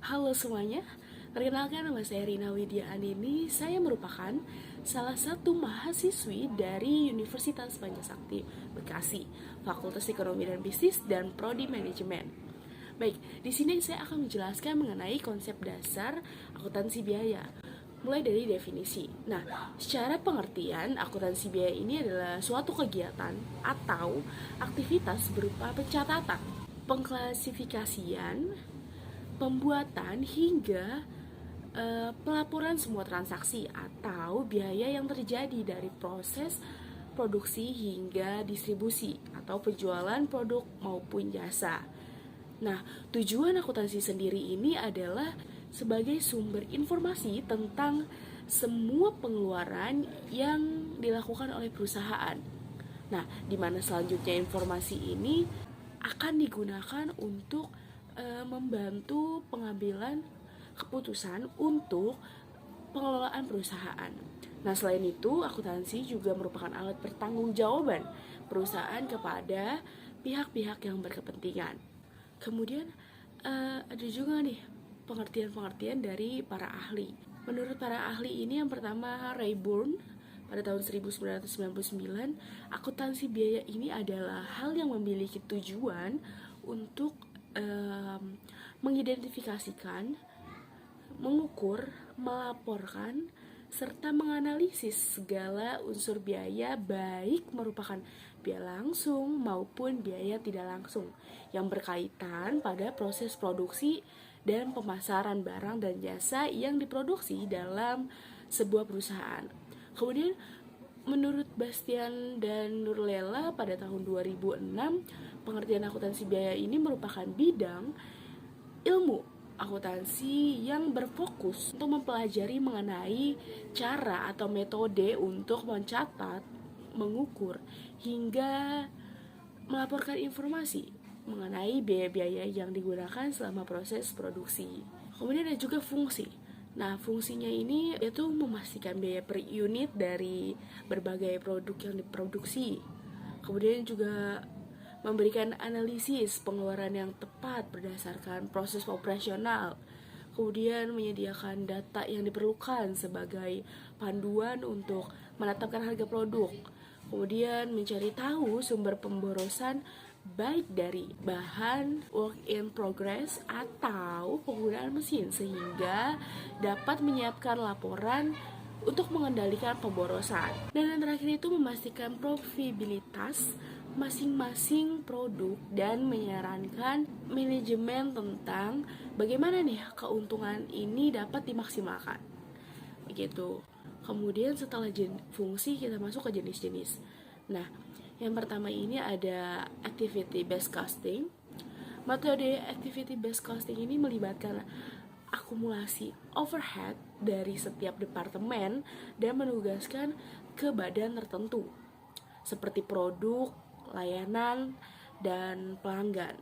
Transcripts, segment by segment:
Halo semuanya, perkenalkan nama saya Rina Widya Andini. Saya merupakan salah satu mahasiswi dari Universitas Pancasakti Bekasi, Fakultas Ekonomi dan Bisnis dan Prodi Manajemen. Baik, di sini saya akan menjelaskan mengenai konsep dasar akuntansi biaya. Mulai dari definisi. Nah, secara pengertian, akuntansi biaya ini adalah suatu kegiatan atau aktivitas berupa pencatatan, pengklasifikasian, pembuatan hingga pelaporan semua transaksi atau biaya yang terjadi dari proses produksi hingga distribusi atau penjualan produk maupun jasa. Nah, tujuan akuntansi sendiri ini adalah sebagai sumber informasi tentang semua pengeluaran yang dilakukan oleh perusahaan. Nah, di mana selanjutnya informasi ini akan digunakan untuk membantu pengambilan keputusan untuk pengelolaan perusahaan. Nah, selain itu, akuntansi juga merupakan alat pertanggungjawaban perusahaan kepada pihak-pihak yang berkepentingan. Kemudian ada juga nih pengertian-pengertian dari para ahli. Menurut para ahli ini yang pertama Rayburn pada tahun 1999, akuntansi biaya ini adalah hal yang memiliki tujuan untuk mengidentifikasikan, mengukur, melaporkan, serta menganalisis segala unsur biaya baik merupakan biaya langsung maupun biaya tidak langsung yang berkaitan pada proses produksi dan pemasaran barang dan jasa yang diproduksi dalam sebuah perusahaan. Kemudian menurut Bastian dan Nurlela pada tahun 2006, pengertian akuntansi biaya ini merupakan bidang ilmu akuntansi yang berfokus untuk mempelajari mengenai cara atau metode untuk mencatat, mengukur, hingga melaporkan informasi mengenai biaya-biaya yang digunakan selama proses produksi. Kemudian ada juga fungsi. Nah, fungsinya ini yaitu memastikan biaya per unit dari berbagai produk yang diproduksi. Kemudian juga memberikan analisis pengeluaran yang tepat berdasarkan proses operasional. Kemudian menyediakan data yang diperlukan sebagai panduan untuk menetapkan harga produk. Kemudian mencari tahu sumber pemborosan baik dari bahan work in progress atau penggunaan mesin sehingga dapat menyiapkan laporan untuk mengendalikan pemborosan. Dan yang terakhir itu memastikan profitabilitas masing-masing produk dan menyarankan manajemen tentang bagaimana nih keuntungan ini dapat dimaksimalkan. Begitu. Kemudian setelah fungsi kita masuk ke jenis-jenis. Nah, yang pertama ini ada activity based costing. Metode activity based costing ini melibatkan akumulasi overhead dari setiap departemen dan menugaskan ke badan tertentu seperti produk, layanan, dan pelanggan.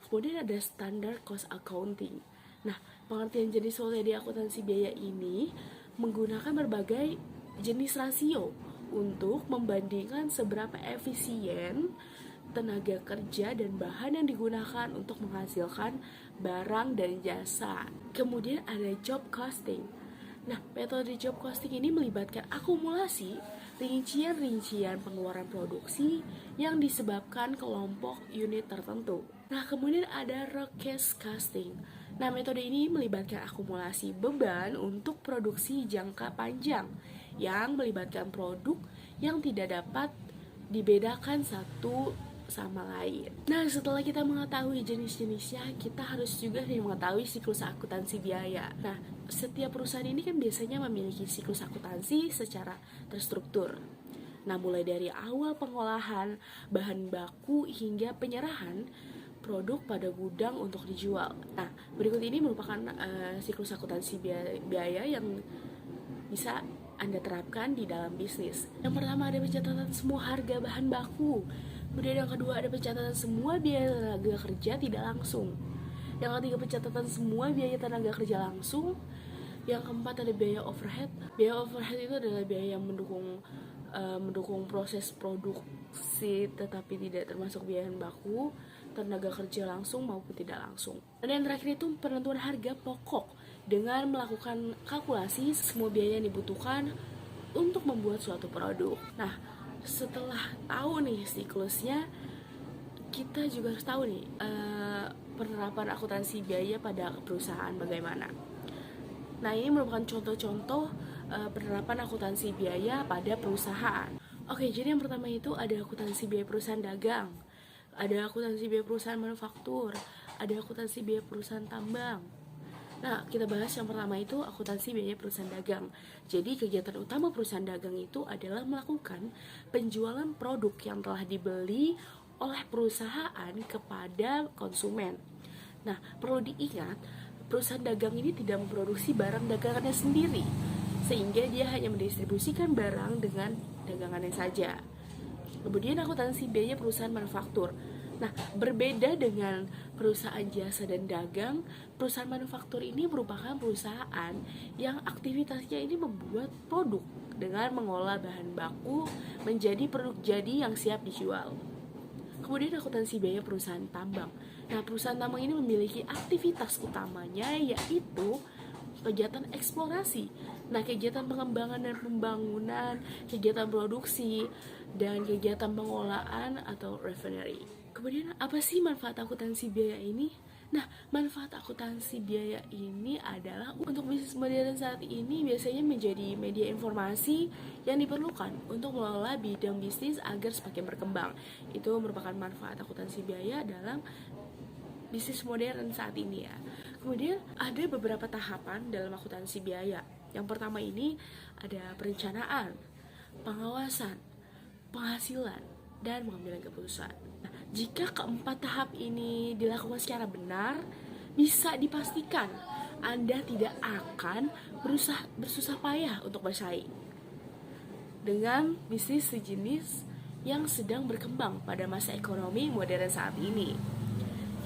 Kemudian ada standard cost accounting. Nah, pengertian jenis metode akuntansi biaya ini menggunakan berbagai jenis rasio untuk membandingkan seberapa efisien tenaga kerja dan bahan yang digunakan untuk menghasilkan barang dan jasa. Kemudian ada job costing. Nah, metode job costing ini melibatkan akumulasi rincian-rincian pengeluaran produksi yang disebabkan kelompok unit tertentu. Nah, kemudian ada recast costing. Nah, metode ini melibatkan akumulasi beban untuk produksi jangka panjang yang melibatkan produk yang tidak dapat dibedakan satu sama lain. Nah, setelah kita mengetahui jenis-jenisnya, kita harus juga mengetahui siklus akuntansi biaya. Nah, setiap perusahaan ini kan biasanya memiliki siklus akuntansi secara terstruktur. Nah, mulai dari awal pengolahan bahan baku hingga penyerahan produk pada gudang untuk dijual. Nah, berikut ini merupakan siklus akuntansi biaya yang bisa Anda terapkan di dalam bisnis. Yang pertama ada pencatatan semua harga bahan baku. Kemudian yang kedua ada pencatatan semua biaya tenaga kerja tidak langsung. Yang ketiga pencatatan semua biaya tenaga kerja langsung. Yang keempat ada biaya overhead. Biaya overhead itu adalah biaya yang mendukung proses produksi tetapi tidak termasuk biaya bahan baku. tenaga kerja langsung maupun tidak langsung. Dan yang terakhir itu penentuan harga pokok dengan melakukan kalkulasi semua biaya yang dibutuhkan untuk membuat suatu produk. Nah, setelah tahu nih siklusnya, kita juga harus tahu nih penerapan akuntansi biaya pada perusahaan bagaimana. Nah, ini merupakan contoh-contoh penerapan akuntansi biaya pada perusahaan. Oke, jadi yang pertama itu ada akuntansi biaya perusahaan dagang, ada akuntansi biaya perusahaan manufaktur, ada akuntansi biaya perusahaan tambang. Nah, kita bahas yang pertama itu akuntansi biaya perusahaan dagang. Jadi, kegiatan utama perusahaan dagang itu adalah melakukan penjualan produk yang telah dibeli oleh perusahaan kepada konsumen. Nah, perlu diingat, perusahaan dagang ini tidak memproduksi barang dagangannya sendiri, sehingga dia hanya mendistribusikan barang dengan dagangannya saja. Kemudian akuntansi biaya perusahaan manufaktur. Nah, berbeda dengan perusahaan jasa dan dagang, perusahaan manufaktur ini merupakan perusahaan yang aktivitasnya ini membuat produk dengan mengolah bahan baku menjadi produk jadi yang siap dijual. Kemudian akuntansi biaya perusahaan tambang. Nah, perusahaan tambang ini memiliki aktivitas utamanya yaitu kegiatan eksplorasi. Nah, kegiatan pengembangan dan pembangunan, kegiatan produksi, dan kegiatan pengolahan atau refinery. Kemudian apa sih manfaat akuntansi biaya ini? Nah, manfaat akuntansi biaya ini adalah untuk bisnis modern saat ini biasanya menjadi media informasi yang diperlukan untuk mengelola bidang bisnis agar semakin berkembang. Itu merupakan manfaat akuntansi biaya dalam bisnis modern saat ini ya. Kemudian ada beberapa tahapan dalam akuntansi biaya. Yang pertama ini ada perencanaan, pengawasan, penghasilan, dan pengambilan keputusan. Nah, jika keempat tahap ini dilakukan secara benar, bisa dipastikan Anda tidak akan bersusah payah untuk bersaing dengan bisnis sejenis yang sedang berkembang pada masa ekonomi modern saat ini.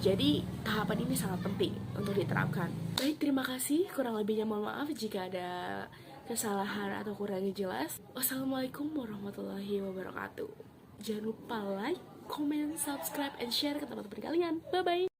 Jadi, tahapan ini sangat penting untuk diterapkan. Baik, terima kasih. Kurang lebihnya mohon maaf jika ada kesalahan atau kurangnya jelas. Wassalamualaikum warahmatullahi wabarakatuh. Jangan lupa like, comment, subscribe, and share ke teman-teman kalian. Bye-bye.